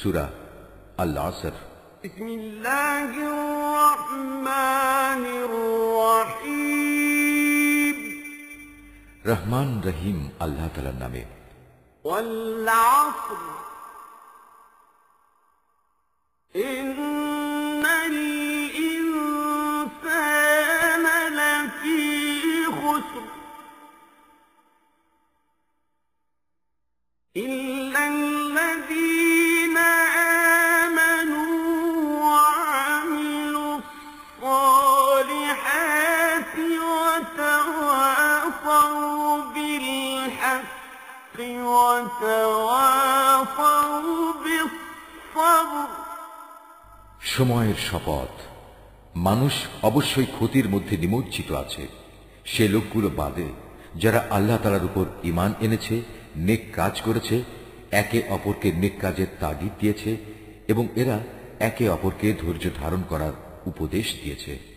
সূরা আল আসর। বিসমিল্লাহির রহমানির রহিম। রহমান রহিম আল্লাহ তাআলার নামে। ওয়াল আসর ইন্নাল ইনসানা লাফী খুসর ইল্লাল্লাযীনা আমানু ওয়া আমিলুস সালিহাতি ওয়া তাওয়াসাউ বিল হাক্কি ওয়া তাওয়াসাউ বিস সাবর। সময়ের শপথ, মানুষ অবশ্যই ক্ষতির মধ্যে নিমজ্জিত আছে সে লোকগুলো বাদে যারা আল্লাহ তাআলার উপর ঈমান এনেছে, নেক কাজ করেছে, একে অপরকে নেক কাজের তাগিদ দিয়েছে এবং এরা একে অপরকে ধৈর্য ধারণ করার উপদেশ দিয়েছে।